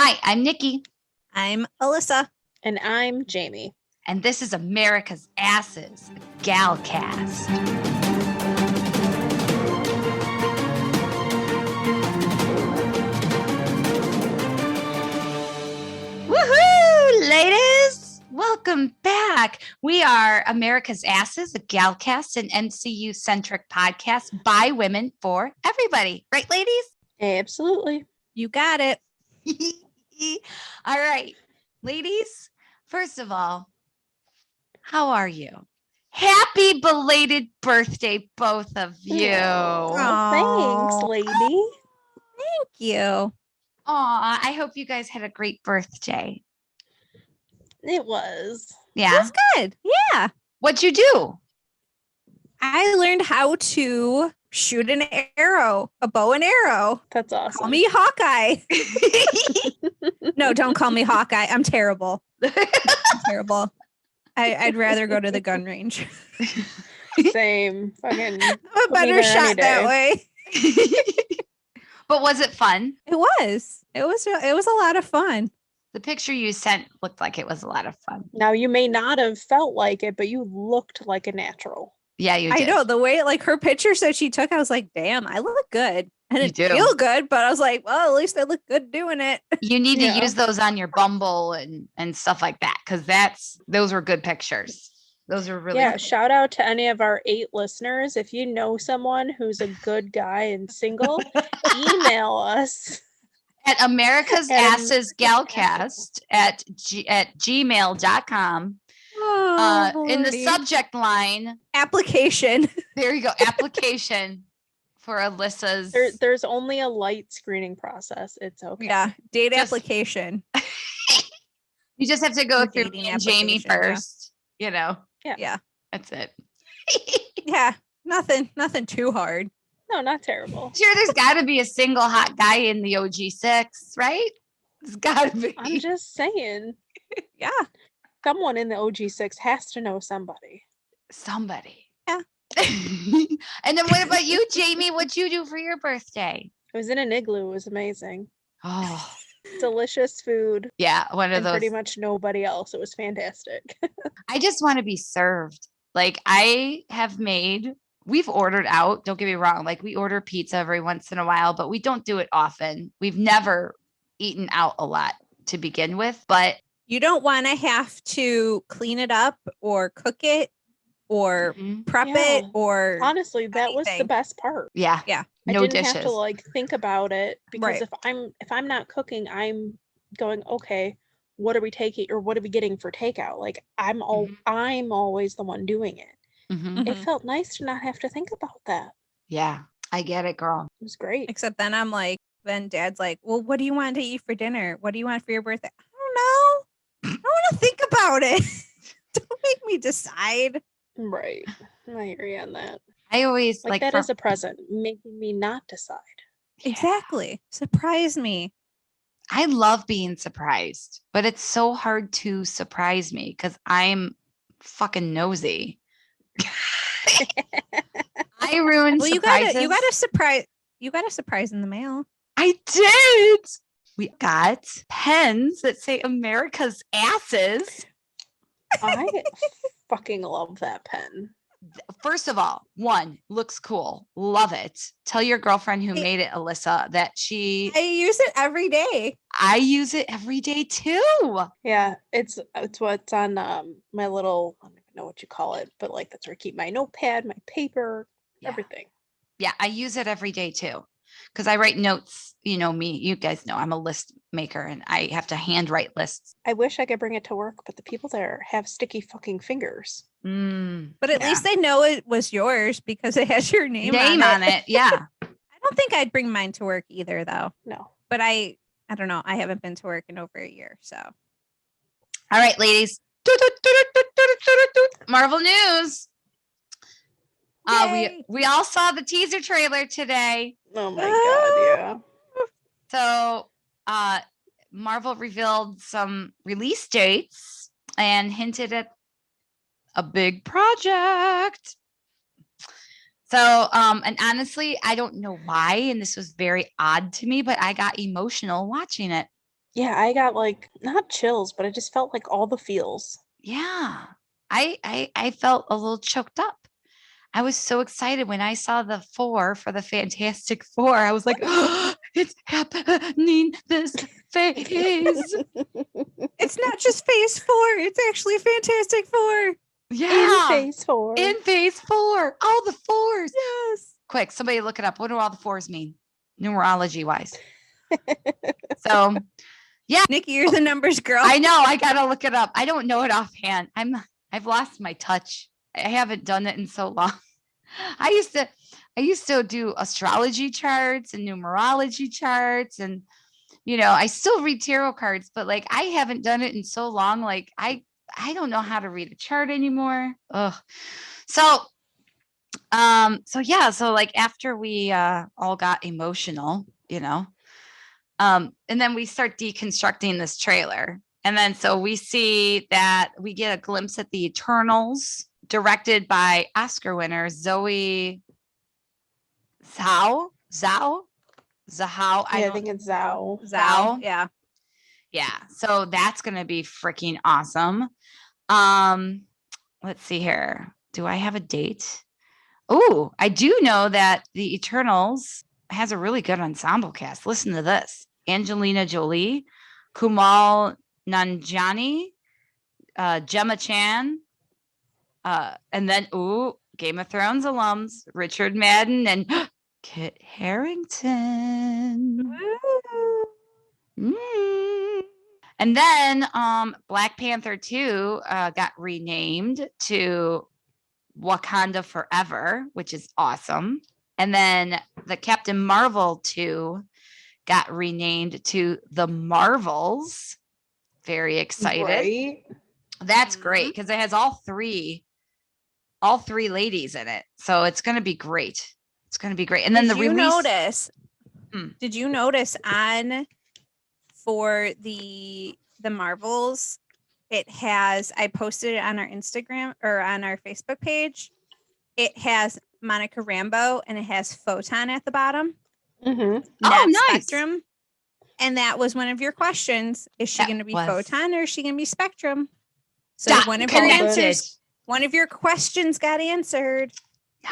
Hi, I'm Nikki, I'm Alyssa. And I'm Jamie. and this is America's Asses Galcast. Woohoo, ladies! Welcome back. We are America's Asses, a Galcast, an MCU-centric podcast by women for everybody. Right, ladies? Absolutely. You got it. All right, ladies, first of all, how are you? Happy belated birthday, both of you. Oh, thanks, lady. Thank you. Aw, I hope you guys had a great birthday. It was. Yeah. That's good. Yeah. What'd you do? I learned how to shoot an arrow, a bow and arrow. That's awesome. Call me Hawkeye. No, don't call me Hawkeye. I'm terrible. I'm terrible. I'd rather go to the gun range. Same. Fucking. I'm a put me better there any shot that day. way. But was it fun? It was. It was a lot of fun. The picture you sent looked like it was a lot of fun. Now, you may not have felt like it, but you looked like a natural. Yeah, you I did. know the way, like her pictures that she took, I was like, damn, I look good. I You didn't do. feel good, but I was like, well, at least I look good doing it. You need Yeah. to use those on your Bumble and stuff like that, because those were good pictures. Those are really Yeah, good. shout out to any of our 8 listeners. If you know someone who's a good guy and single, email us. At America's At Asses Galcast at gmail.com. In the Lordy. subject line, Application. there you go, application for Alyssa's. There's only a light screening process. It's okay. Yeah, date Just- application. You just have to go Or through dating me and Jamie application, yeah. first. You know, Yeah. that's it. Yeah, nothing too hard. No, not terrible. Sure, there's got to be a single hot guy in the OG6, right? There's got to be. I'm just saying, Yeah. someone in the OG6 has to know somebody. Somebody. Yeah. And then what about you, Jamie? What'd you do for your birthday? I was in an igloo. It was amazing. Oh, Delicious food. yeah, one of And those. pretty much nobody else. It was fantastic. I just want to be served. Like we've ordered out. Don't get me wrong. Like we order pizza every once in a while, but we don't do it often. We've never eaten out a lot to begin with, but You don't want to have to clean it up or cook it or prep it Yeah. or Honestly, that was the anything. best part. yeah, Yeah. no I didn't dishes. have to like think about it because Right. if I'm not cooking, I'm going, okay, what are we taking or what are we getting for takeout? Like I'm always the one doing it. Mhm. It Mhm. felt nice to not have to think about that. Yeah, I get it, girl. It was great. Except then I'm like, then Dad's like, well, what do you want to eat for dinner? What do you want for your birthday? I don't know. I don't want to think about it. Don't make me decide. Right. I hear you on that. I always Like like that for- is a present, making me not decide. Exactly. Surprise me. I love being surprised, but it's so hard to surprise me because I'm fucking nosy. I ruined Well, surprises. you got a surprise in the mail. I did. We got pens that say America's Asses. I fucking love that pen. First of all, one, looks cool. Love it. Tell your girlfriend who made it, Alyssa, that I use it every day. I use it every day too. Yeah, it's what's on my little, I don't even know what you call it, but like that's where I keep my notepad, my paper, Yeah. everything. Yeah, I use it every day too. Because I write notes, you know me, you guys know I'm a list maker and I have to handwrite lists. I wish I could bring it to work, but the people there have sticky fucking fingers. But at Yeah. least they know it was yours because it has your name on it. Yeah. I don't think I'd bring mine to work either, though. No. But I don't know. I haven't been to work in over a year, so. All right, ladies. Marvel news. Yay. We all saw the teaser trailer today. Oh my god, yeah. So Marvel revealed some release dates and hinted at a big project. So and honestly, I don't know why, and this was very odd to me, but I got emotional watching it. Yeah, I got like not chills, but I just felt like all the feels. Yeah. I felt a little choked up. I was so excited when I saw the 4 for the Fantastic Four. I was like, oh, it's happening this phase. It's not just phase 4. It's actually Fantastic Four. In Yeah. phase 4. In phase 4. All the 4s. Yes. Quick, somebody look it up. What do all the 4s mean? Numerology wise. So yeah. Nikki, you're the numbers girl. I know. I gotta look it up. I don't know it offhand. I've lost my touch. I haven't done it in so long. I used to do astrology charts and numerology charts, and I still read tarot cards, but like I haven't done it in so long. Like I don't know how to read a chart anymore. Ugh. So so like after we all got emotional, and then we start deconstructing this trailer. And then so we see that we get a glimpse at the Eternals, directed by Oscar winner Zoe Zhao. I think it's Zhao. Zhao. Yeah. Yeah. So that's gonna be freaking awesome. Let's see here. Do I have a date? Oh, I do know that the Eternals has a really good ensemble cast. Listen to this: Angelina Jolie, Kumail Nanjiani, Gemma Chan, and then Game of Thrones alums Richard Madden and Kit Harington. And then Black Panther 2 got renamed to Wakanda Forever, which is awesome. And then the Captain Marvel 2 got renamed to The Marvels. Very excited. Right? That's great because it has all three ladies in it. So it's going to be great. It's going to be great. And then did you notice on for the Marvels, it has, I posted it on our Instagram or on our Facebook page. It has Monica Rambeau and it has Photon at the bottom. Mm-hmm. Not nice. Spectrum. And that was one of your questions. Is she going to be Photon or is she going to be Spectrum? So one of your questions got answered.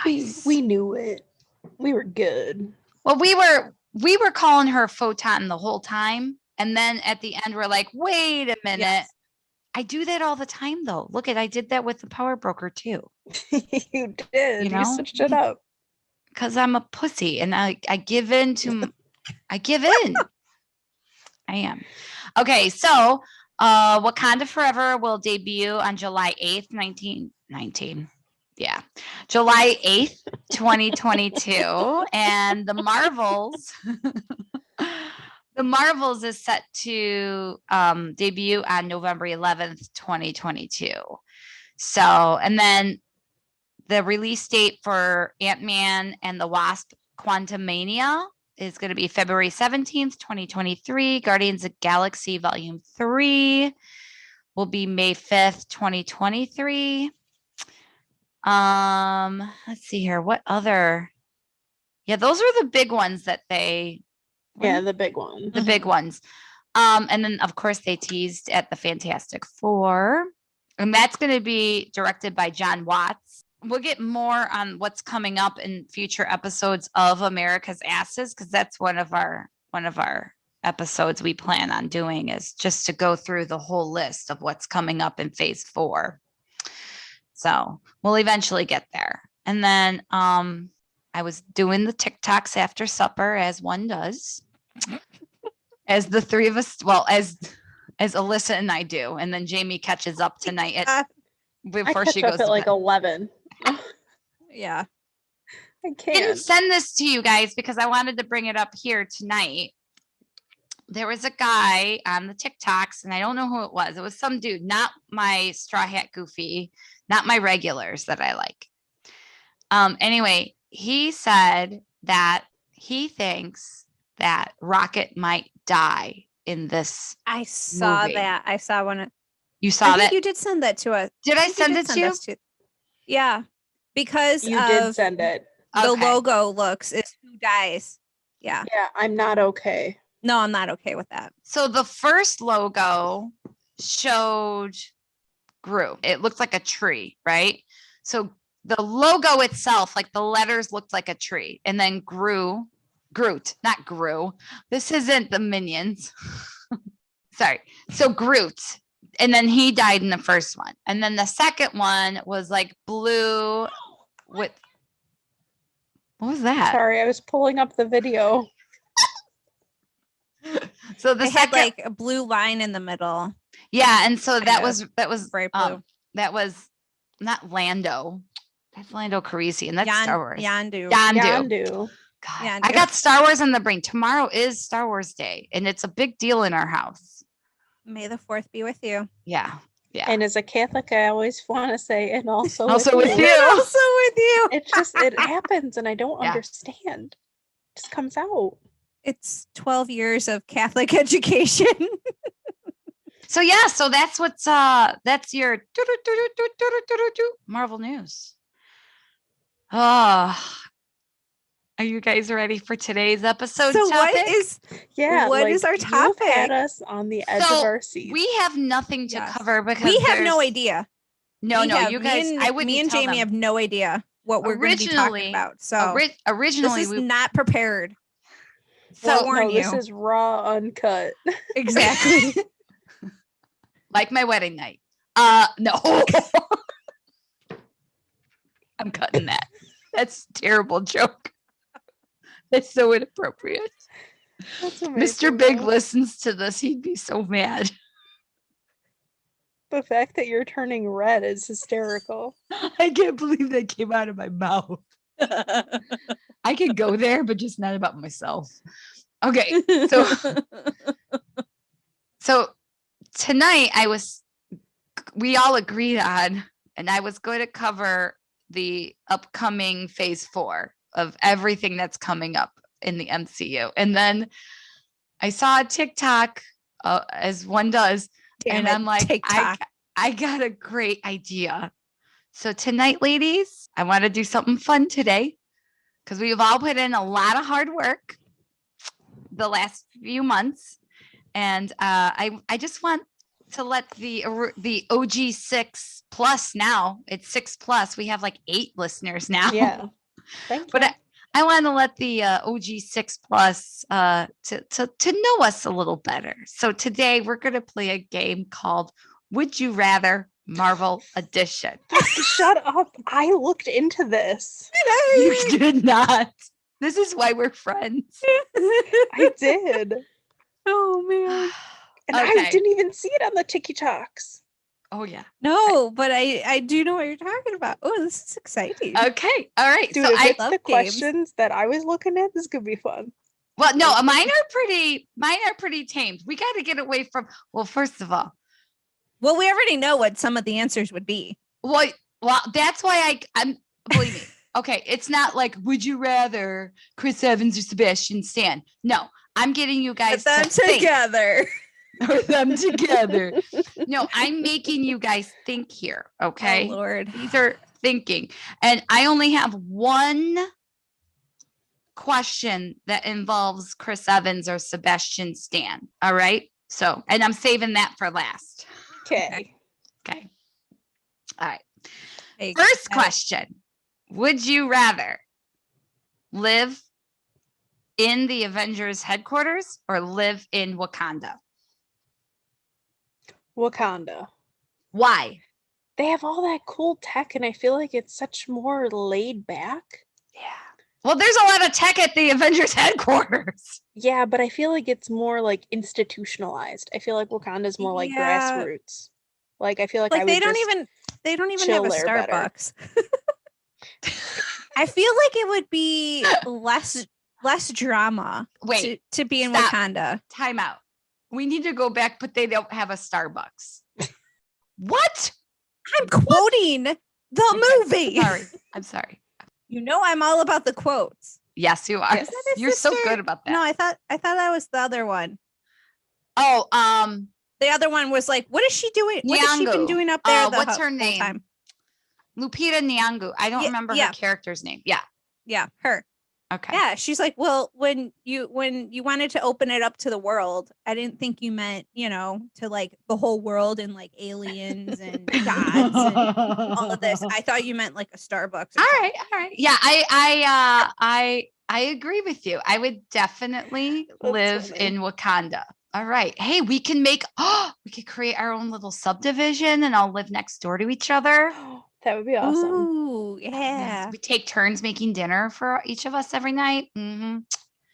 Nice. We knew it. We were good. Well, we were calling her Photon the whole time. And then at the end, we're like, wait a minute. Yes. I do that all the time, though. Look I did that with the Power Broker, too. You did. You switched it up. Because I'm a pussy and I give in to, I give in. I am. Okay, so Wakanda Forever will debut on July 8th, 1919. Yeah. July 8th, 2022. And the Marvels is set to debut on November 11th, 2022. So, and then the release date for Ant-Man and the Wasp Quantumania is going to be February 17th, 2023. Guardians of Galaxy Volume 3 will be May 5th, 2023. Let's see here. What other? Yeah, those are the big ones that they. Yeah, the big ones. The big ones. And then, of course, they teased at the Fantastic Four. And that's going to be directed by John Watts. We'll get more on what's coming up in future episodes of America's Asses, because that's one of our episodes we plan on doing, is just to go through the whole list of what's coming up in phase 4. So we'll eventually get there. And then I was doing the TikToks after supper, as one does, as the three of us, well, as Alyssa and I do. And then Jamie catches up tonight before she goes at like 11. Yeah. I can't. I didn't send this to you guys because I wanted to bring it up here tonight. There was a guy on the TikToks, and I don't know who it was. It was some dude, not my Straw Hat Goofy, not my regulars that I like. Anyway, he said that he thinks that Rocket might die in this. I saw movie. that. I saw one. You saw that? You did send that to us. Did I send it to you? Yeah, because you did send it. The logo looks is who dies. Yeah. Yeah, I'm not okay. No, I'm not okay with that. So the first logo showed Groot. It looked like a tree, right? So the logo itself, like the letters looked like a tree. And then Groot, not Gru. This isn't the Minions. Sorry. So Groot. And then he died in the first one. And then the second one was like blue with, what was that? Sorry, I was pulling up the video. So the They had like a blue line in the middle. yeah, and so that Kind was bright blue. that was not Lando. That's Lando Calrissian. That's Star Wars. Yandu. Yandu. God, Yandu. I got Star Wars on the brain. Tomorrow is Star Wars Day, and it's a big deal in our house. May the 4th be with you. Yeah, yeah. And as a Catholic, I always want to say, and also Also with you. you. Also with you. It happens, and I don't Yeah. understand. It just comes out. It's 12 years of Catholic education. So yeah, so that's what's that's your Marvel news. Oh, are you guys ready for today's episode So topic? what is our You've had topic? us on the edge So of our seats. we have nothing to Yes. cover because We have no there's- idea. No, We no, have- you guys. I wouldn't me and tell Jamie them. have no idea what we're going to be talking Originally- about. So Originally, this is not prepared. so forewarn no, this you. is raw, uncut. Exactly. like my wedding night. No, I'm cutting that. That's a terrible joke. That's so inappropriate. That's Mr. amazing, Big though. listens to this, he'd be so mad. The fact that you're turning red is hysterical. I can't believe that came out of my mouth. I could go there, but just not about myself. Okay, so tonight we all agreed on, and I was going to cover the upcoming phase 4 of everything that's coming up in the MCU. And then I saw a TikTok, as one does, Damn and it, I'm like, TikTok. I got a great idea. So tonight, ladies, I want to do something fun today because we've all put in a lot of hard work the last few months. And I just want to let the OG 6 plus now, it's 6 plus. We have like 8 listeners now. Yeah. Thank you. But I want to let the OG 6 plus to know us a little better. So today we're going to play a game called Would You Rather Marvel Edition. Shut up. I looked into this. You did not. This is why we're friends. I did. Oh man. And I Okay. didn't even see it on the TikToks. Oh, yeah. No, but I do know what you're talking about. Oh, this is exciting. Okay. All right. Dude, so if I it's love the games. questions that I was looking at, this could be fun. well, no, mine are pretty tamed. We got to get away from, well, first of all, Well, we already know what some of the answers would be. well, that's why I'm believe me. Okay, it's not like would you rather Chris Evans or Sebastian Stan? No, I'm getting you guys Put them to think. together. Put them together. No, I'm making you guys think here. Okay, Oh, Lord. these are thinking, and I only have one question that involves Chris Evans or Sebastian Stan. All right, so and I'm saving that for last. Okay. Okay. All right. Hey, First got it. question. Would you rather live in the Avengers headquarters or live in Wakanda? Wakanda. Why? They have all that cool tech, and I feel like it's such more laid back. Yeah. Well, there's a lot of tech at the Avengers headquarters. Yeah, but I feel like it's more like institutionalized. I feel like Wakanda's more like Yeah. grassroots. Like I feel like Like I they would don't just even chill have a there better. Starbucks. I feel like it would be less drama Wait, to be in stop. Wakanda. time out. We need to go back, but they don't have a Starbucks. What? I'm quoting the Okay, movie. Sorry. I'm sorry. You know I'm all about the quotes. Yes, you are. Is that his You're so sister? good about that. No, I thought that was the other one. Oh, The other one was like, what is she doing? What has she been Nyong'o. doing up there? the What's her whole name? time? Lupita Nyong'o. I don't Yeah, remember yeah. her character's name. Yeah. Yeah, her. Okay. Yeah, she's like, well, when you wanted to open it up to the world, I didn't think you meant, to like the whole world and like aliens and gods and all of this. I thought you meant like a Starbucks. All right. Yeah, I agree with you. I would definitely live funny. in Wakanda. All right. Hey, we can we could create our own little subdivision and all live next door to each other. That would be awesome. Ooh, yeah. We take turns making dinner for each of us every night. I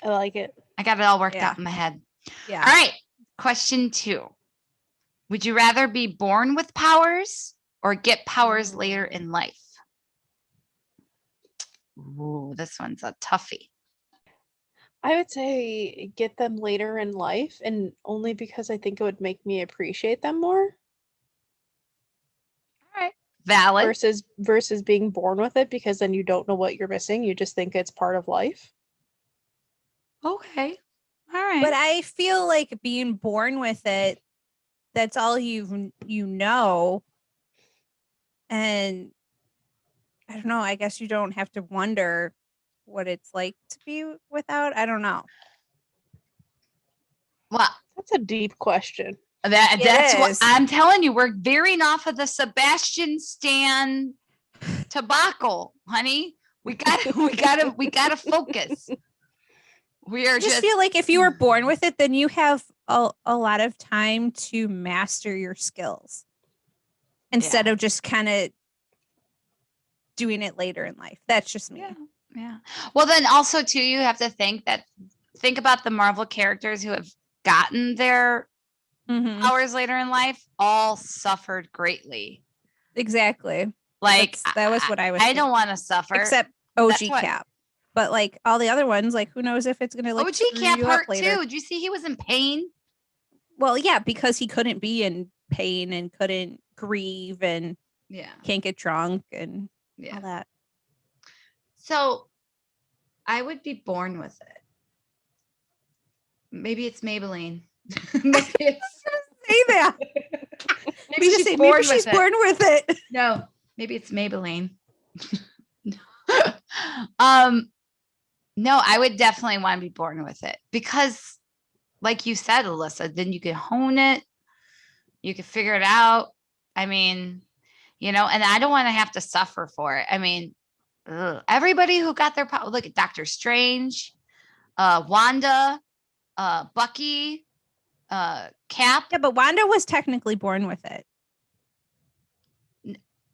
like it. got it all worked Yeah. out in my head. Yeah. All right. Question 2. Would you rather be born with powers or get powers later in life? Ooh, this one's a toughie. I would say get them later in life, and only because I think it would make me appreciate them more. All right. Valid. Versus being born with it, because then you don't know what you're missing. You just think it's part of life. Okay. All right. But I feel like being born with it, that's all you know. And I don't know, I guess you don't have to wonder what it's like to be without. I don't know. Well, that's a deep question. That's what I'm telling you. We're veering off of the Sebastian Stan debacle, honey. We gotta focus. We are just feel like if you were born with it, then you have a lot of time to master your skills instead of just kind of doing it later in life. That's just me. Yeah. Well, then also too, you have to think about the Marvel characters who have gotten their powers later in life, all suffered greatly. Exactly. Like that was what I was thinking. Don't want to suffer. Except OG Cap. But like all the other ones, like who knows if it's gonna like OG Cap hurt too. Did you see he was in pain? Well, yeah, because he couldn't be in pain and couldn't grieve and can't get drunk and all that. So I would be born with it. Maybe it's Maybelline. Maybe it's say that. maybe she's born with it. No, maybe it's Maybelline. No, I would definitely want to be born with it because, like you said, Alyssa, then you could hone it. You could figure it out. I mean, and I don't want to have to suffer for it. I mean, everybody who got their power, look at Doctor Strange, Wanda, Bucky, Cap. Yeah, but Wanda was technically born with it.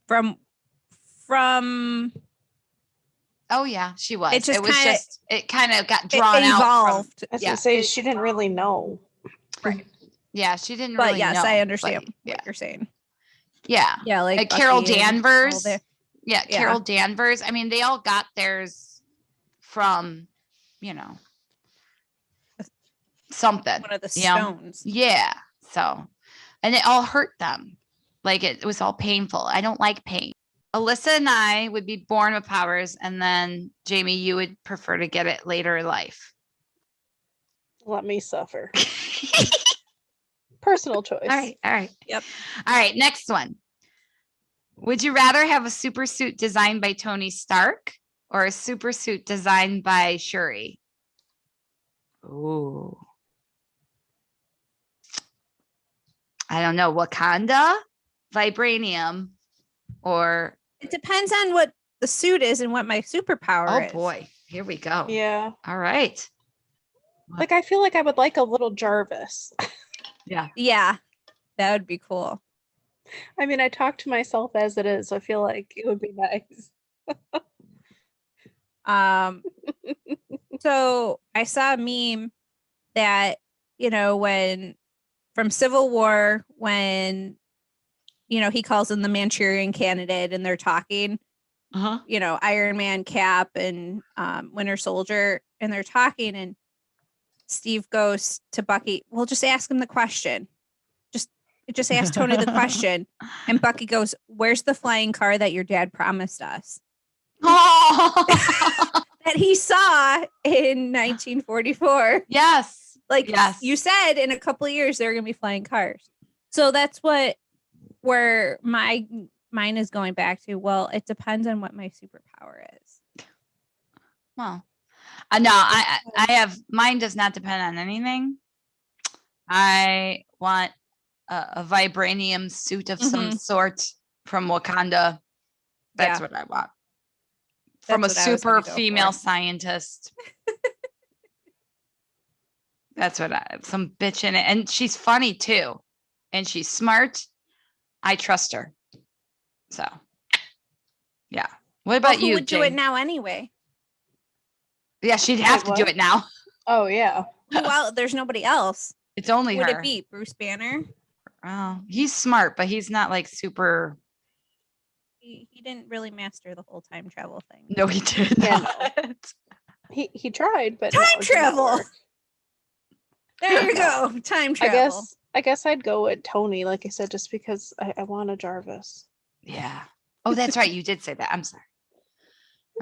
From Oh yeah, she was. It kind of got drawn evolved. I was gonna say she didn't really know. Right. Yeah, she didn't but really know. Yes, I understand what you're saying. Yeah. Yeah, like Carol Danvers. Carol Danvers. I mean, they all got theirs from, something. One of the stones. Yeah. So, and it all hurt them. Like it was all painful. I don't like pain. Alyssa and I would be born with powers, and then Jamie, you would prefer to get it later in life. Let me suffer. Personal choice. All right. Yep. All right, next one. Would you rather have a super suit designed by Tony Stark or a super suit designed by Shuri? Ooh. I don't know. Wakanda, vibranium, or... It depends on what the suit is and what my superpower is. Oh, boy. Here we go. Yeah. All right. Like, I feel like I would like a little Jarvis. Yeah. Yeah. That would be cool. I mean, I talk to myself as it is. So I feel like it would be nice. So I saw a meme that, when from Civil War, when, he calls in the Manchurian Candidate and they're talking, Iron Man, Cap, and Winter Soldier, and they're talking, and Steve goes to Bucky, well, just ask him the question. Just ask Tony the question. And Bucky goes, where's the flying car that your dad promised us? Oh. That he saw in 1944. Yes. You said in a couple of years there are going to be flying cars. So that's where my mind is going back to. Well, it depends on what my superpower is. Well, No, I have, mine does not depend on anything. I want a vibranium suit of some sort from Wakanda. That's what I want. From a super female scientist. That's what some bitch in it. And she's funny too. And she's smart. I trust her. So, yeah. What about who you, would do it now anyway? Yeah, she'd have to do it now. Oh, yeah. Well, there's nobody else. It's only Would her. it be Bruce Banner? Oh, he's smart, but he's not like super. He didn't really master the whole time travel thing. No, he did not. No. He tried, but time travel. There you go. Time travel. I guess I'd go with Tony, like I said, just because I want a Jarvis. Yeah. Oh, that's right. You did say that. I'm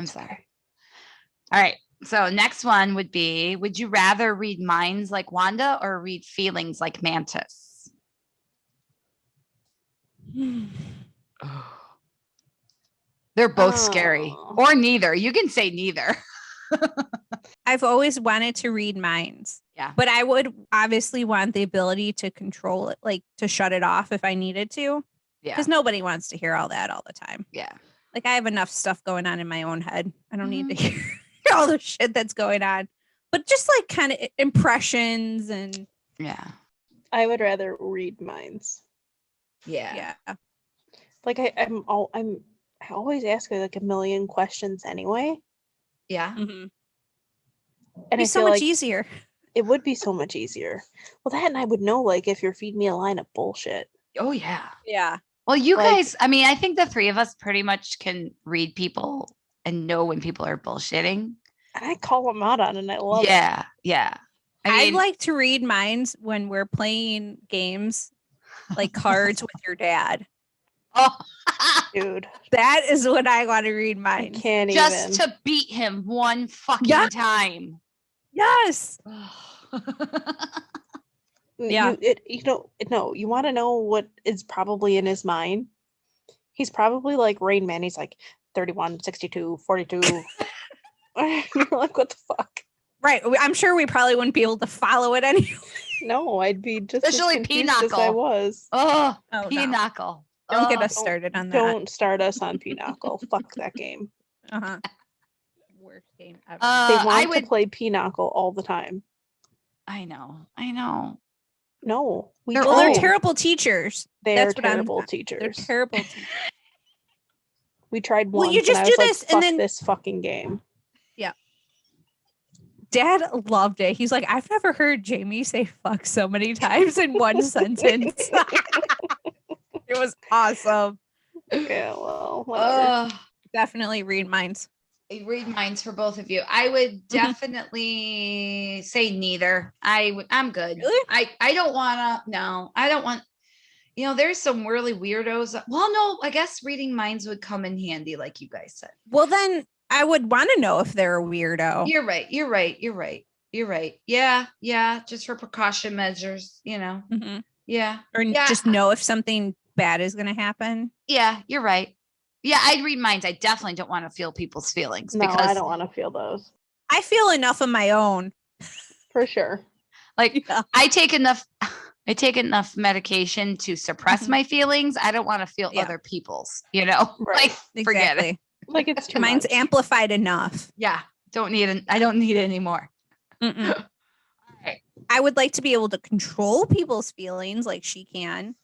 sorry. All right. So next one would be, would you rather read minds like Wanda or read feelings like Mantis? They're both scary. Or neither. You can say neither. I've always wanted to read minds. Yeah. But I would obviously want the ability to control it, like to shut it off if I needed to. Yeah. Because nobody wants to hear all that all the time. Yeah. Like I have enough stuff going on in my own head. I don't need to hear all the shit that's going on. But just like kind of impressions and. Yeah. I would rather read minds. Yeah. Like I always ask her like a million questions anyway. Yeah. Mm-hmm. And it's so much easier. It would be so much easier. Well, that and I would know like if you're feeding me a line of bullshit. Oh yeah. Yeah. Well, you guys, I mean, I think the three of us pretty much can read people and know when people are bullshitting. I call them out on it and I love it. Yeah. I'd like to read minds when we're playing games like cards with your dad. Oh, dude. That is what I want to read minds. I can't just even. to beat him one fucking time. Yes. Yeah. You want to know what is probably in his mind? He's probably like Rain Man. He's like 31, 62, 42. You're like, what the fuck? Right. I'm sure we probably wouldn't be able to follow it anyway. No, I'd be just especially as confused as I was. Oh, no. Pinochle. Don't get us started on that. Don't start us on Pinochle. Fuck that game. Worst game ever. They want to play Pinochle all the time. I know. No, they're terrible teachers. They're terrible teachers. They're terrible teachers. We tried once. You just and I do was this like, and then this fucking game. Yeah. Dad loved it. He's like, I've never heard Jamie say fuck so many times in one sentence. It was awesome. Yeah, well, whatever. Definitely read minds. Read minds for both of you. I would definitely say neither. I'm good. Really? I don't want to. No, I don't want. There's some really weirdos. Well, no, I guess reading minds would come in handy, like you guys said. Well, then I would want to know if they're a weirdo. You're right. Yeah. Just for precaution measures, Mm-hmm. Yeah. Or just know if something bad is going to happen. Yeah, you're right. Yeah, I'd read minds. I definitely don't want to feel people's feelings. No, I don't want to feel those. I feel enough of my own. For sure. Like I take enough medication to suppress my feelings. I don't want to feel other people's, Right. Like forget it. Like it's too Mine's much. amplified enough. Yeah. I don't need it anymore. Mm-mm. Right. I would like to be able to control people's feelings like she can,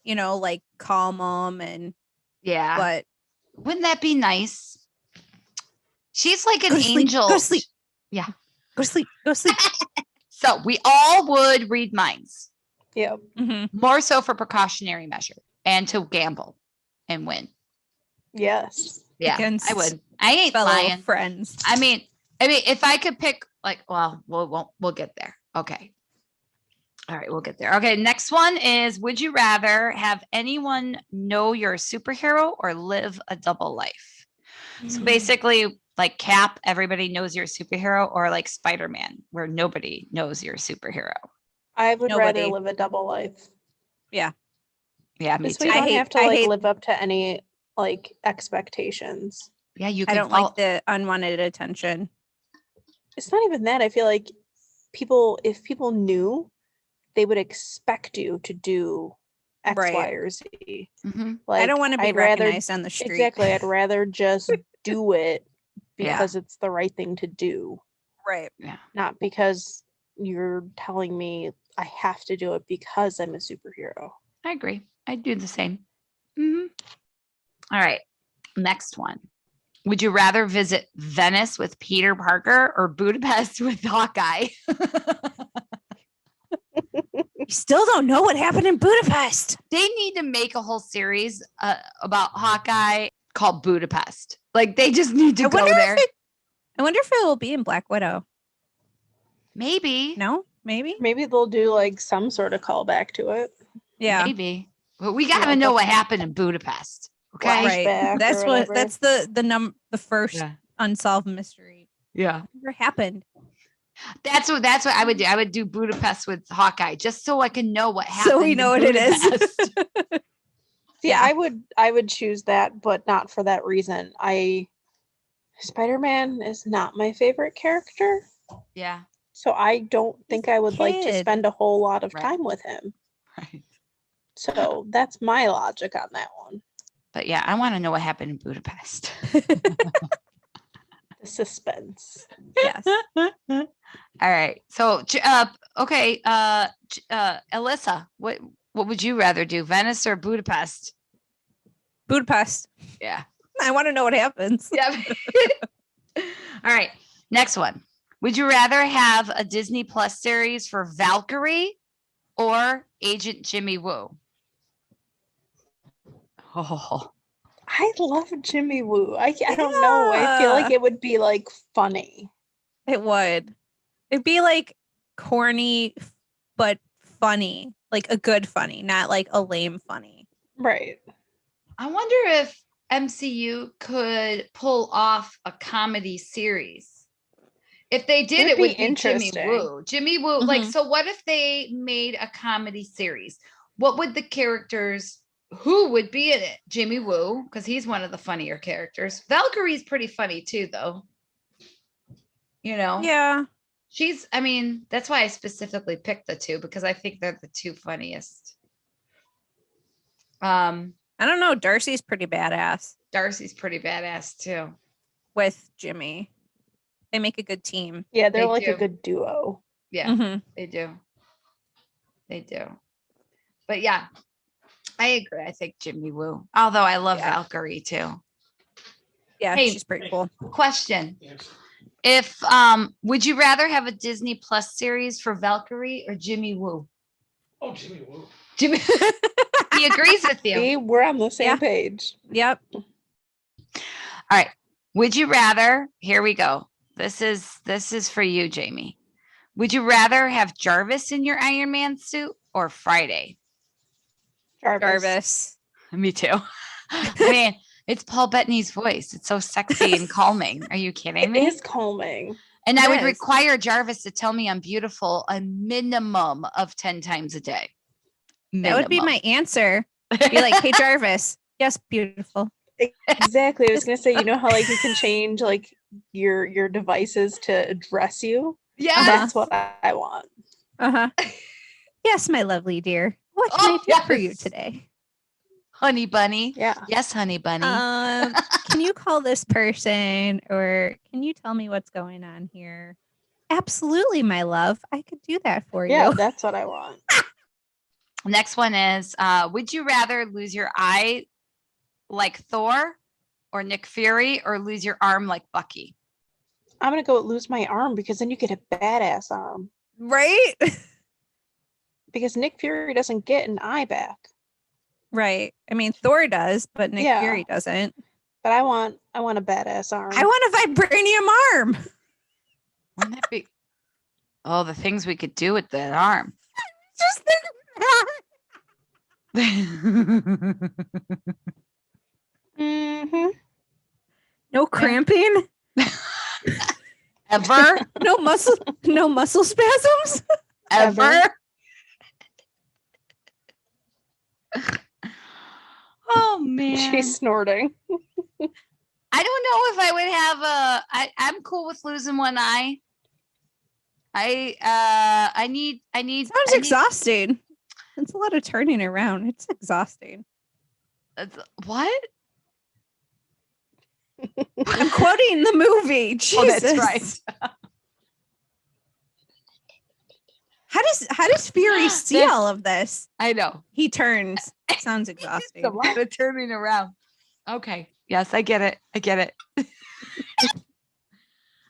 like calm them and but wouldn't that be nice? She's like an angel. Go sleep. Yeah. Go sleep. So we all would read minds. Yeah. Mm-hmm. More so for precautionary measure and to gamble and win. Yes. Yeah, I would. I ain't lying. Friends. I mean, if I could pick, we'll get there. Okay. All right, we'll get there. Okay, next one is, would you rather have anyone know you're a superhero or live a double life? So basically, like Cap, everybody knows you're a superhero, or like Spider-Man, where nobody knows you're a superhero. I would rather live a double life. Yeah. Yeah, me too. We don't have to live up to any expectations. Yeah, you. I don't like the unwanted attention. it's not even that. I feel like if people knew, they would expect you to do X, Right. Y, or Z. Mm-hmm. Like I don't want to be I'd rather recognized on the street. exactly. I'd rather just do it Yeah. because it's the right thing to do, Right. Yeah. not because you're telling me I have to do it because I'm a superhero. I agree. I do the same. Mm-hmm. All right. Next one. Would you rather visit Venice with Peter Parker or Budapest with Hawkeye? You still don't know what happened in Budapest. They need to make a whole series about Hawkeye called Budapest. Like they just need to go there. I wonder if it will be in Black Widow. Maybe. No, maybe. Maybe they'll do like some sort of callback to it. Yeah. Maybe. But we gotta Yeah, know but- what happened in Budapest. Okay. Flashback Right. or That's what. whatever. That's the first Yeah. unsolved mystery. Yeah. What happened? That's what I would do. I would do Budapest with Hawkeye just so I can know what happened. So we know in what it is. Budapest. See, Yeah. I would choose that, but not for that reason. Spider-Man is not my favorite character, Yeah. so I don't think I would like to kid. spend a whole lot of Right. time with him. Right. So that's my logic on that one. But yeah, I want to know what happened in Budapest. The suspense. Yes. All right. So, okay. Alyssa, what would you rather do, Venice or Budapest? Budapest. Yeah. I want to know what happens. Yeah. All right. Next one. Would you rather have a Disney Plus series for Valkyrie or Agent Jimmy Woo? Oh, I love Jimmy Woo. I don't know. I feel like Yeah. it would be like funny. It would. It'd be like corny, but funny. Like a good funny, not like a lame funny. Right. I wonder if MCU could pull off a comedy series. If they did, Would it would be be Jimmy interesting. Woo. Jimmy Woo. Like, Mhm. so what if they made a comedy series? What would the characters, who would be in it? Jimmy Woo, because he's one of the funnier characters. Valkyrie's pretty funny too, though. You know? Yeah. I mean, that's why I specifically picked the two, because I think they're the two funniest. I don't know. Darcy's pretty badass Darcy's pretty badass too. with Jimmy. They make a good team. Yeah, they're They like do. a good duo. Yeah, Mhm. they do. They do. But yeah, I agree. I think Jimmy Woo. Although I love Yeah. Valkyrie too. Yeah, Hey. she's pretty cool. Question. Yes. If would you rather have a Disney Plus series for Valkyrie or Jimmy Woo? Oh, Jimmy Woo. Jimmy he agrees with you. See, we're on the same Yeah. page. Yep. All right. Would you rather? Here we go. This is for you, Jamie. Would you rather have Jarvis in your Iron Man suit or Friday? Jarvis. Me too. Man, it's Paul Bettany's voice. It's so sexy and calming. Are you kidding It me? is calming. And I It would is. require Jarvis to tell me I'm beautiful a minimum of 10 times a day. That would be my answer. Be like, hey, Jarvis. Yes, beautiful. Exactly. I was gonna say, you know how like you can change like your devices to address you? yeah. That's what I want. Uh-huh. Yes, my lovely dear. What can I do for you yes. today? Honey bunny. Yeah. Yes, honey bunny. Can you call this person or can you tell me what's going on here? Absolutely, my love. I could do that for Yeah, you. that's what I want. Next one is would you rather lose your eye like Thor or Nick Fury or lose your arm like Bucky? I'm gonna go lose my arm because then you get a badass arm. Right? Because Nick Fury doesn't get an eye back. Right. I mean, Thor does, but Nick Yeah. Fury doesn't. But I want a badass arm. I want a vibranium arm. Wouldn't that be? Oh, the things we could do with that arm. Just think Mm-hmm. no cramping, Ever? no muscle spasms. Ever? Oh man. She's snorting. I don't know if I would have I'm cool with losing one eye. I need Sounds I need- exhausting. It's a lot of turning around. It's exhausting. What? I'm quoting the movie. Jesus. Oh, that's right. How does Fury see That's- all of this? I know. He turns. Sounds It's exhausting. a lot of turning around. Okay. Yes, I get it. I get it.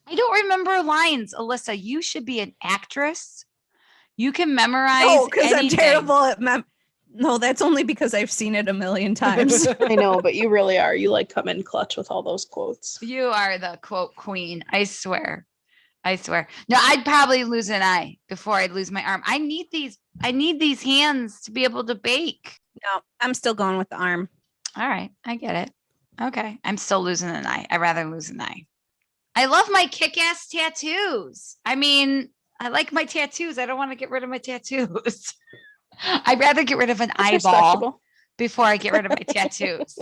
I don't remember lines. Alyssa, you should be an actress. You can memorize. No, because I'm anything. terrible at No, that's only because I've seen it a million times. I know, but you really are. You like come in clutch with all those quotes. You are the quote queen. I swear. I swear. No, I'd probably lose an eye before I'd lose my arm. I need these hands to be able to bake. No, I'm still going with the arm. All right. I get it. Okay. I'm still losing an eye. I'd rather lose an eye. I love my kick-ass tattoos. I mean, I like my tattoos. I don't want to get rid of my tattoos. I'd rather get rid of an That's eyeball respectable. before I get rid of my tattoos.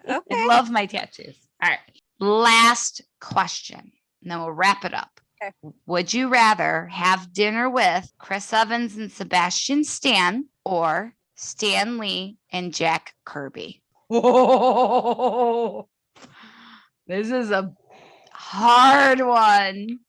I Okay. love my tattoos. All right. Last question. And then we'll wrap it up. Okay. Would you rather have dinner with Chris Evans and Sebastian Stan or Stan Lee and Jack Kirby? Oh, this is a hard one.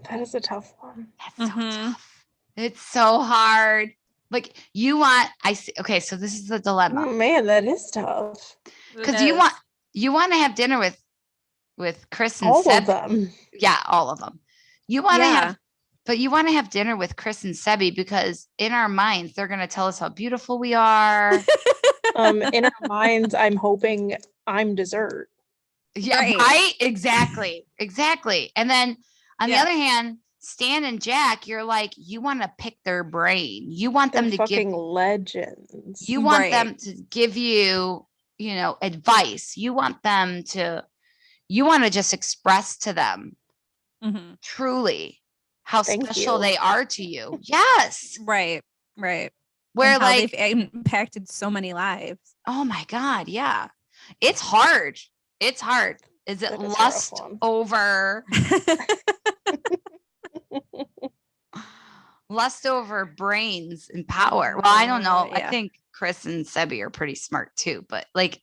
That is a tough one. That's so Mhm. tough. It's so hard. Like you want, I see. Okay, so this is the dilemma Oh, man, that is tough. because you want to have dinner with Chris and All Seb. of them. Yeah, all of them. You want to Yeah. have, but you want to have dinner with Chris and Sebi because in our minds they're going to tell us how beautiful we are. In our minds, I'm hoping I'm dessert. Yeah, Right. right. Exactly. Exactly. And then on the Yeah. other hand, Stan and Jack, you're like, you want to pick their brain. You want They're them to fucking give legends. you want Right. them to give you, advice. You want to just express to them Mhm. truly how Thank special you. they are to you. Yes. Right. Right. Where And how like, they've impacted so many lives. oh my God, yeah. It's hard. It's hard. Is it That is a rough lust one. over brains and power? Well, I don't know. I Yeah. think Chris and Sebi are pretty smart too, but like,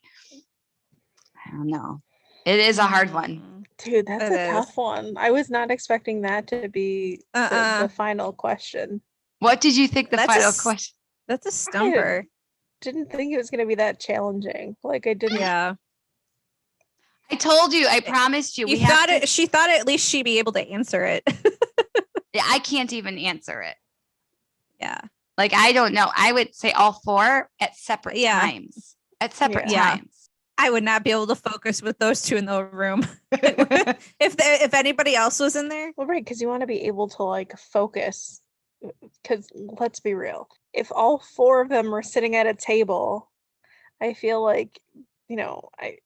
I don't know. It is a hard one. Mm. Dude, that's It a tough is. one. I was not expecting that to be the final question. What did you think the That's a final s- question? That's a stumper. Didn't think it was going to be that challenging. Like I didn't. Yeah. I told you, I promised you. You we have thought to- it. She thought at least she'd be able to answer it. Yeah, I can't even answer it. Yeah. Like, I don't know. I would say all four at separate Yeah. times. At separate Yeah. times. I would not be able to focus with those two in the room. if anybody else was in there. Well, right, because you want to be able to like focus. Because let's be real, if all four of them were sitting at a table, I feel like I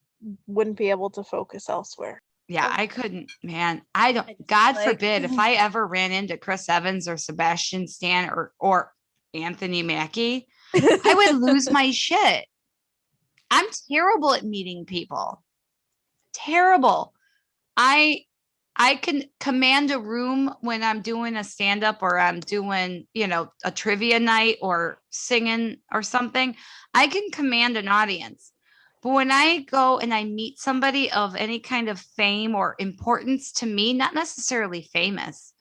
wouldn't be able to focus elsewhere. Yeah, I couldn't, man. I don't, God like- forbid, if I ever ran into Chris Evans or Sebastian Stan or Anthony Mackie, I would lose my shit. I'm terrible at meeting people. Terrible. I can command a room when I'm doing a stand-up or I'm doing, a trivia night or singing or something. I can command an audience. But when I go and I meet somebody of any kind of fame or importance to me, not necessarily famous,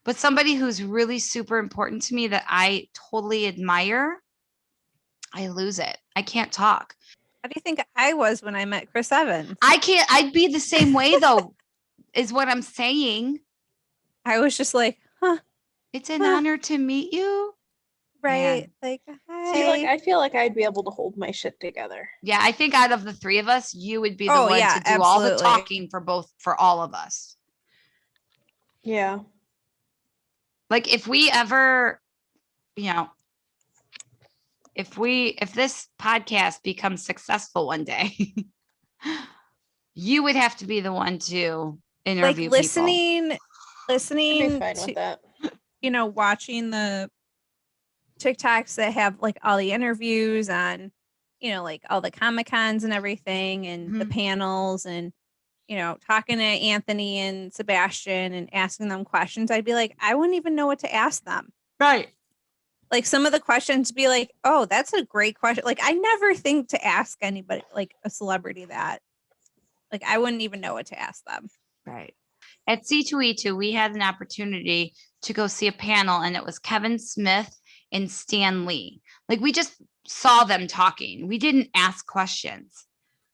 but somebody who's really super important to me that I totally admire, I lose it. I can't talk. How do you think I was when I met Chris Evans? I'd be the same way though, is what I'm saying. I was just like, huh, It's an Huh. honor to meet you. right. Man. Like, hi. See, like I feel like I'd be able to hold my shit together. Yeah, I think out of the three of us, you would be the Oh, one yeah, to do all the absolutely. talking for all of us. Yeah. Like if we ever, if this podcast becomes successful one day, you would have to be the one to Like interview people. listening I'd be fine to, with that. watching the TikToks that have like all the interviews on, like all the Comic Cons and everything and the Mhm. panels and talking to Anthony and Sebastian and asking them questions, I'd be like, I wouldn't even know what to ask them. Right. Like some of the questions be like, oh, that's a great question. Like I never think to ask anybody, like a celebrity that. Like I wouldn't even know what to ask them. Right. At C2E2, we had an opportunity to go see a panel, and it was Kevin Smith and Stan Lee. Like we just saw them talking. We didn't ask questions.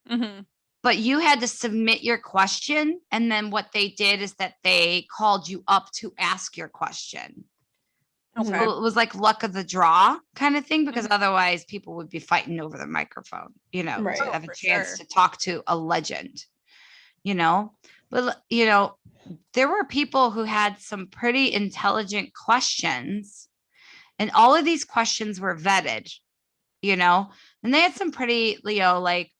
Mm-hmm. But you had to submit your question. And then what they did is that they called you up to ask your question. Okay. So it was like luck of the draw kind of thing, because otherwise people would be fighting over the microphone, Right. to have a for chance sure. to talk to a legend, But, there were people who had some pretty intelligent questions, and all of these questions were vetted, and they had some pretty, like,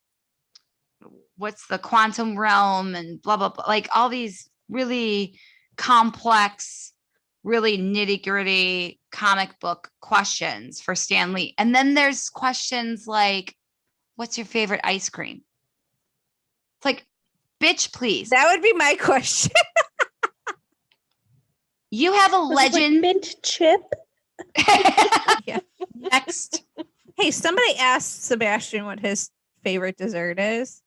what's the quantum realm and blah, blah, blah, like all these really complex, really nitty gritty comic book questions for Stan Lee. And then there's questions like, what's your favorite ice cream? It's like, bitch, please. That would be my question. You have a legend. Mint chip. Yeah. Next. Hey, somebody asked Sebastian what his favorite dessert is.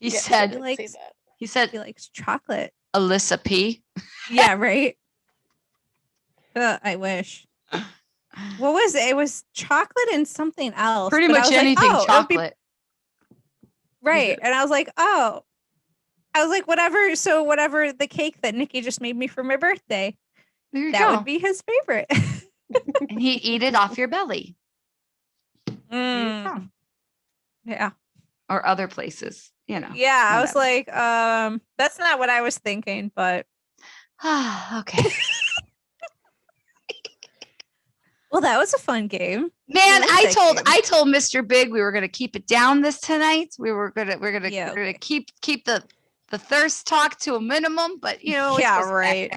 He Yeah, said, I did see that. he said, He likes chocolate. Alyssa P. Yeah, right. I wish. What was it? It was chocolate and something else. Pretty but I much was like, anything oh, it'll be- chocolate. right. And I was like, oh. I was like, whatever. So whatever the cake that Nikki just made me for my birthday, There you that go. would be his favorite. And he'd eat it off your belly. Mm. Yeah. Or other places, Yeah. I was whatever. like, that's not what I was thinking, but Okay. well, that was a fun game. Man, like I that told game. I told Mr. Big we were gonna keep it down this tonight. We're gonna Yeah, we're gonna okay. keep the thirst talk to a minimum, but it's Yeah, just right.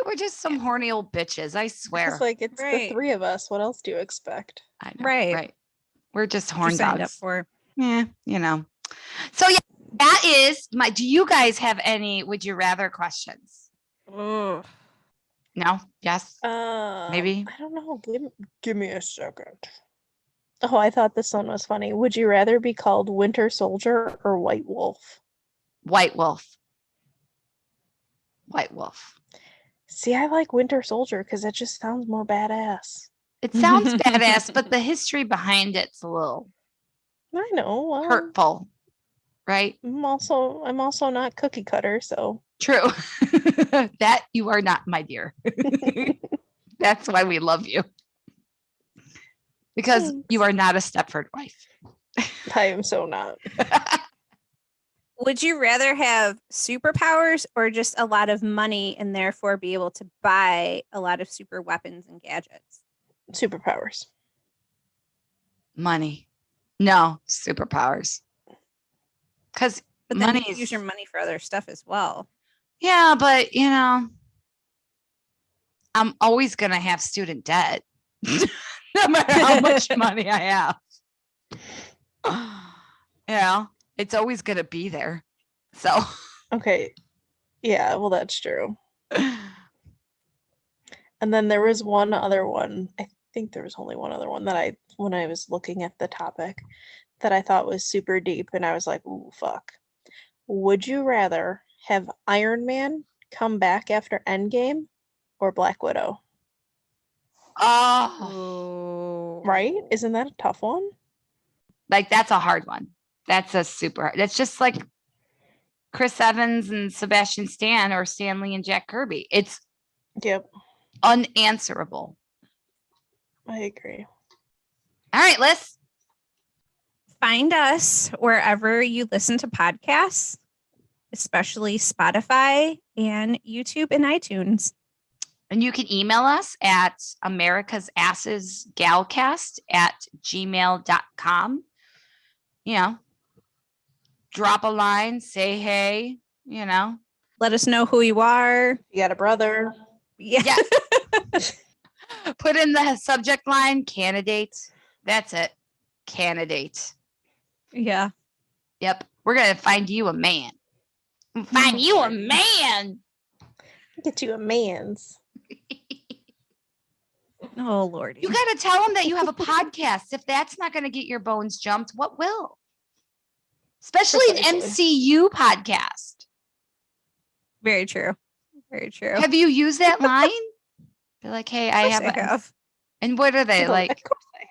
we're just some horny old bitches, I swear. It's like it's Right. the three of us. What else do you expect? I know, Right. right. We're just You horn signed up dogs. for. Yeah, So yeah, that is my. Do you guys have any would you rather questions? Ugh. No? Yes? Maybe? I don't know. Give me a second. Oh, I thought this one was funny. Would you rather be called Winter Soldier or White Wolf? White Wolf. White Wolf. See, I like Winter Soldier because it just sounds more badass. It sounds badass, but the history behind it's a little I know. Well, hurtful, right? I'm also not cookie cutter, so True. That you are not, my dear. That's why we love you. Because Thanks. you are not a Stepford wife. I am so not. Would you rather have superpowers or just a lot of money and therefore be able to buy a lot of super weapons and gadgets? Superpowers. Money. No, superpowers. Because But then you money can use your money for other stuff as well. Yeah, but I'm always gonna have student debt. No matter how much money I have. It's always gonna be there. So Okay. Yeah, well, that's true. And then there was one other one. I think there was only one other one that when I was looking at the topic, that I thought was super deep, and I was like, ooh, fuck. Would you rather have Iron Man come back after Endgame or Black Widow? Oh, Right? Isn't that a tough one? like that's a hard one. That's just like Chris Evans and Sebastian Stan or Stanley and Jack Kirby. It's Yep, unanswerable. I agree. All right, Liz. Find us wherever you listen to podcasts, especially Spotify and YouTube and iTunes. And you can email us at americasassesgalcast@gmail.com. Drop a line, say hey, Let us know who you are. You got a brother. Yeah. Put in the subject line, candidate. That's it. Candidate. Yeah. Yep. We're gonna find you a man. Find you a man. Get you a man's. Oh Lordy. You gotta tell him that you have a podcast. If that's not gonna get your bones jumped, what will? Especially an Precisely. MCU podcast. Very true. Very true. Have you used that line? They're like, hey, I Of have course a. have. And what are they Of like? course I have.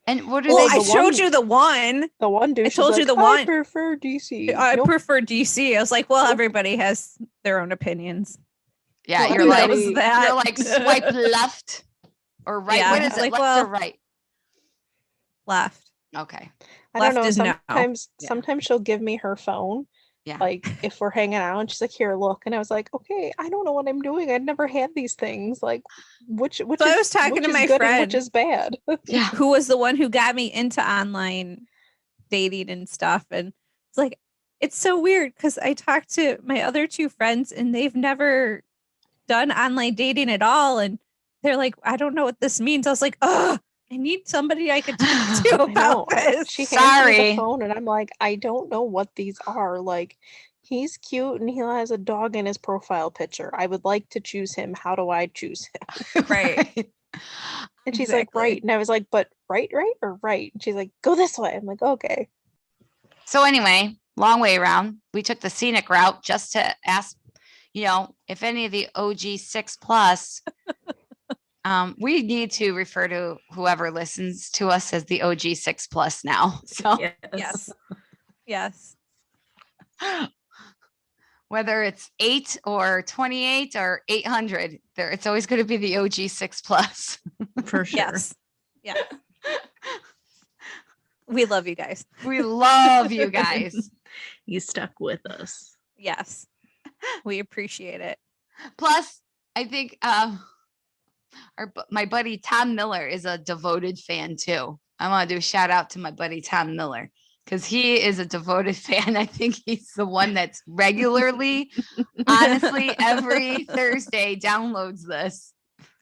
And what are Well, they? I the showed one- you the one. The one dude. I told you the I one- prefer DC. I Nope. prefer DC. I was like, well, Nope. everybody has their own opinions. Yeah, Well, you're like, everybody- knows that. you're like swipe left or right. Yeah, What is it's it? like, Left well- or right? Left. Okay. I don't left know. is no. Sometimes she'll give me her phone. Yeah. Like if we're hanging out and she's like, here, look. And I was like, okay, I don't know what I'm doing. I'd never had these things. Like which So I was talking which to is my good and friend. which is bad. Yeah. Who was the one who got me into online dating and stuff. And it's like, it's so weird because I talked to my other two friends and they've never done online dating at all. And they're like, I don't know what this means. I was like, oh, I need somebody I could talk to I know. about this. She hands me Sorry. the phone and I'm like, I don't know what these are. Like he's cute and he has a dog in his profile picture. I would like to choose him. How do I choose him? Right. And she's like, Exactly. right. And I was like, but right or right? And she's like, go this way. I'm like, okay. So anyway, long way around. We took the scenic route just to ask, if any of the OG 6+, we need to refer to whoever listens to us as the OG 6+ now. So Yes. Yes. whether it's 8 or 28 or 800, it's always going to be the OG 6+. For sure. Yes. Yeah. We love you guys. We love you guys. You stuck with us. Yes. We appreciate it. Plus, I think my buddy Tom Miller is a devoted fan too. I want to do a shout out to my buddy Tom Miller because he is a devoted fan. I think he's the one that's regularly, honestly, every Thursday downloads this.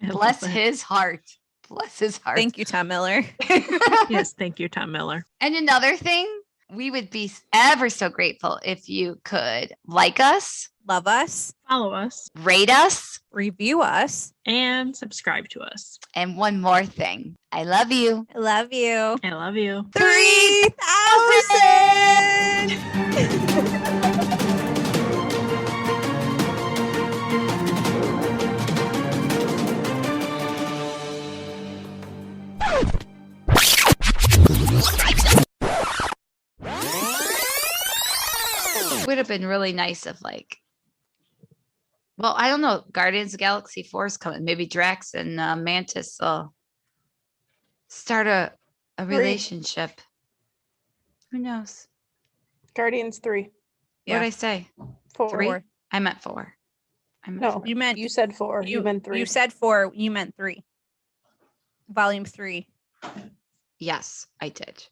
I love Bless that. his heart. Bless his heart. Thank you, Tom Miller. Yes, thank you, Tom Miller. And another thing, we would be ever so grateful if you could like us, Love us. Follow us rate us, Review us. and subscribe to us. and one more thing. I love you. I love you. I love you. 3,000. Would have been really nice if well, I don't know. Guardians of the Galaxy 4 is coming. Maybe Drax and Mantis will start a relationship. Who knows? Guardians 3. Yeah. What'd I say? 4. 3? I meant 4. I meant No. 4. You meant You said 4. You meant 3. You said 4. You meant 3. Volume 3. Yes, I did.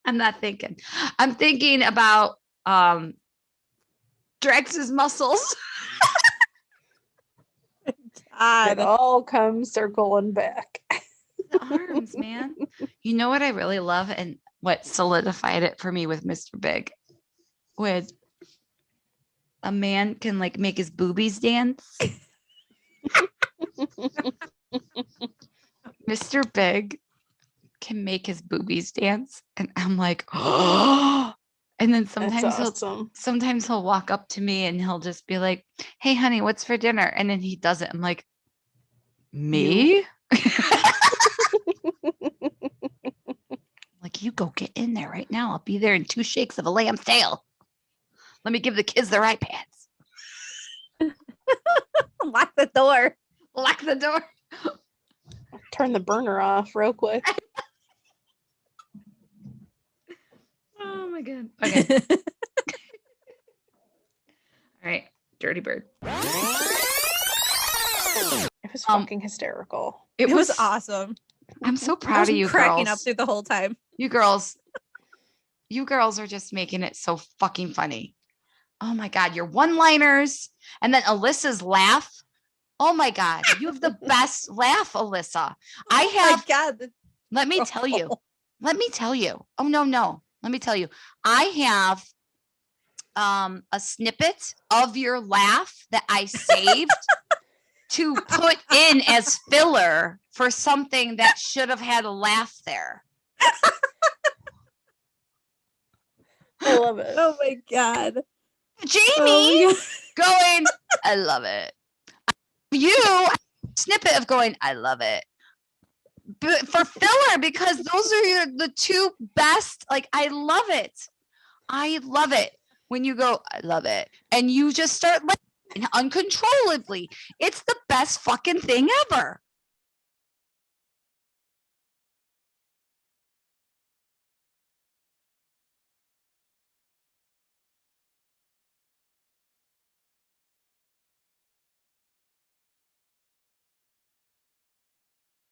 I'm not thinking. I'm thinking about Drax's muscles. It all comes circling back. The arms, man. You know what I really love and what solidified it for me with Mr. Big? When a man can make his boobies dance. Mr. Big can make his boobies dance. And I'm like, oh. And then That's awesome. sometimes he'll walk up to me and he'll just be like, hey, honey, what's for dinner? And then he does it. I'm like, me? Like, you go get in there right now. I'll be there in 2 shakes of a lamb's tail. Let me give the kids their iPads. Lock the door. Lock the door. Turn the burner off real quick. Oh my God. Okay. All right. Dirty Bird. It was fucking hysterical. It was awesome. I'm so I proud was of you cracking girls. up through the whole time. You girls are just making it so fucking funny. Oh my God. Your one-liners and then Alyssa's laugh. Oh my God. You have the best laugh, Alyssa. I have, Oh my God. let me tell you. Let me tell you. Oh, no. Let me tell you, I have a snippet of your laugh that I saved to put in as filler for something that should have had a laugh there. I love it. Oh my god. Jamie going, I love it. You snippet of going, I love it. But for filler, because those are the two best. Like, I love it. I love it when you go, I love it. And you just start laughing uncontrollably. It's the best fucking thing ever.